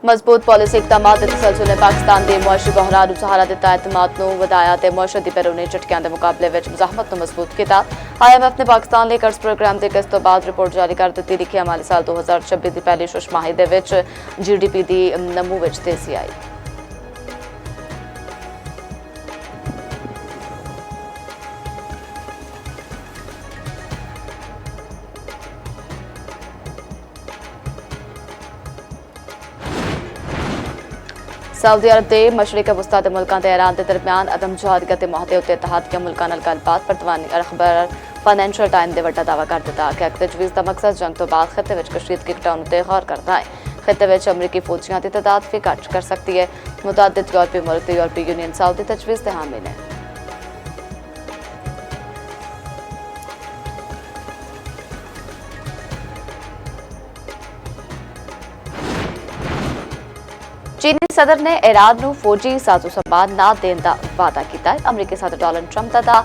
मजबूत पॉलिसी इकदामात ਦੇ ਤਸਲਸਲ ਨੇ ਪਾਕਿਸਤਾਨ ਦੇ ਮੁਆਸ਼ੀ ਬਹਰਾਨ ਨੂੰ ਸਹਾਰਾ ਦਿੱਤਾ, ਇਤਮਾਦ ਨੂੰ ਵਧਾਇਆ ਤੇ ਮੁਆਸ਼ਰਤੀ ਪੈਰੋਨੇ ਝਟਕਿਆਂ ਦੇ ਮੁਕਾਬਲੇ ਵਿੱਚ ਮੁਜ਼ਾਹਮਤ ਨੂੰ ਮਜ਼ਬੂਤ ਕੀਤਾ। IMF ਨੇ ਪਾਕਿਸਤਾਨ ਲਈ ਕਰਜ਼ ਪ੍ਰੋਗਰਾਮ ਦੇ ਕਿਸ ਤੋਂ ਬਾਅਦ ਰਿਪੋਰਟ ਜਾਰੀ ਕਰ ਦਿੱਤੀ। ਲਿਖਿਆ ਮਾਲੀ ਸਾਲ 2026 ਦੀ ਪਹਿਲੀ ਛਮਾਹੀ ਦੇ ਵਿੱਚ GDP ਦੀ ਨਮੂ ਵਿੱਚ ਤੇਜ਼ੀ ਆਈ। सऊदी अरब के मशरक़ वस्ता के मुल्कों के ईरान के दरमियान अदम जहादगी के मुआहदे उत्ते इत्तेहाद के मुल्कों नाल गलबात परतवानी अखबार फाइनेंशियल टाइम ने वड्डा दावा कर दिता कि तजवीज़ का मकसद जंग तो बाद खिते में कशीदगी घटाने उत्ते गौर करता है। खिते में अमरीकी फौजियों की तादाद भी घट कर सकती है। मुतअद्दिद यूरोपीय मुल्क यूरोपीय यूनियन सऊदी तजवीज़ के हामी ने। चीनी सदर ने ईरान को फौजी साजो संभाल न देने का वादा किया। अमरीकी सदर डोनाल्ड ट्रंप तथा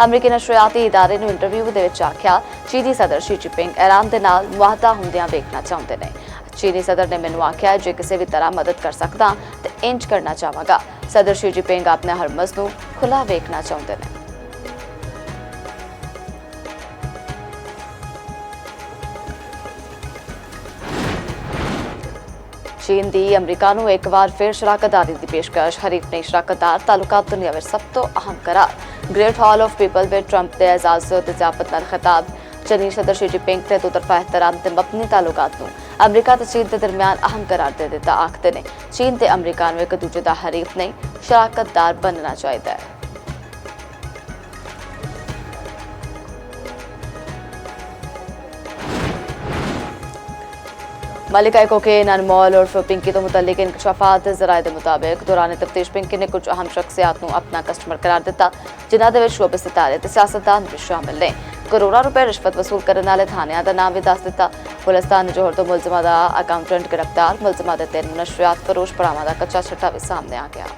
अमरीकी नशरियाती इदारे ने इंटरव्यू के आख्या चीनी सदर शी जिनपिंग ईरान के नाल मुआहदा होंदियां देखना चाहते हैं। चीनी सदर ने मैनू आख्या जे किसी भी तरह मदद कर सकता तो इंज करना चाहवागा। सदर शी जिनपिंग अपने हरमज को खुला वेखना चाहते हैं। चीन की अमरीका को एक बार फिर शराकतदारी की पेशकश। हरीफ ने शराकतदार तालुकात दुनिया में सब तो अहम करार। ग्रेट हॉल ऑफ पीपल में ट्रंप के एजाज़ ज़ियाफत नाल खिताब। चीनी सदर शी जिनपिंग ने दो तरफा एहतराम ते मबनी तालुकात को अमरीका ते चीन के दरमियान अहम करार दे दिता। आखते ने चीन ते अमरीका को एक दूजे का हरीफ नहीं शराकतदार बनना चाहिए। मलिका कोकेन अनमोल और पिंकी तो मुतल्लिक इंकशाफात ज़राए के मुताबिक दौरान तफ्तीश पिंकी ने कुछ अहम शख्सियात को अपना कस्टमर करार दिता, जिन्होंने शोबे सितारे ते सियासतदान भी शामिल ने। करोड़ों रुपए रिश्वत वसूल करने वाले थाने का नाम भी दस दिता। पुलिस ने जोहर तो मुलजमा का अकाउंटेंट गिरफ्तार। मुलजमा के 3 नशरियात फरोश बरामद का कच्चा छट्टा भी सामने आ गया।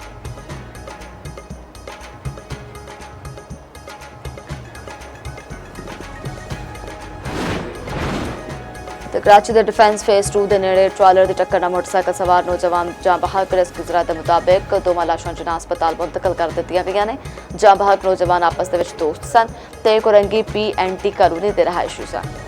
कराची के डिफेंस फेस 2 के नेड़े ट्रालर की टक्कर में मोटरसाइकिल सवार नौजवान जां बहक रेस्क्यू ज़राए के मुताबिक 2 लाशां जिन्हां हस्पताल मुंतकिल कर दित्तियां गईयां ने। जां बहक नौजवान आपस दे विच दोस्त सन ते कोरंगी PNT कॉलोनी दे रहायशी सन।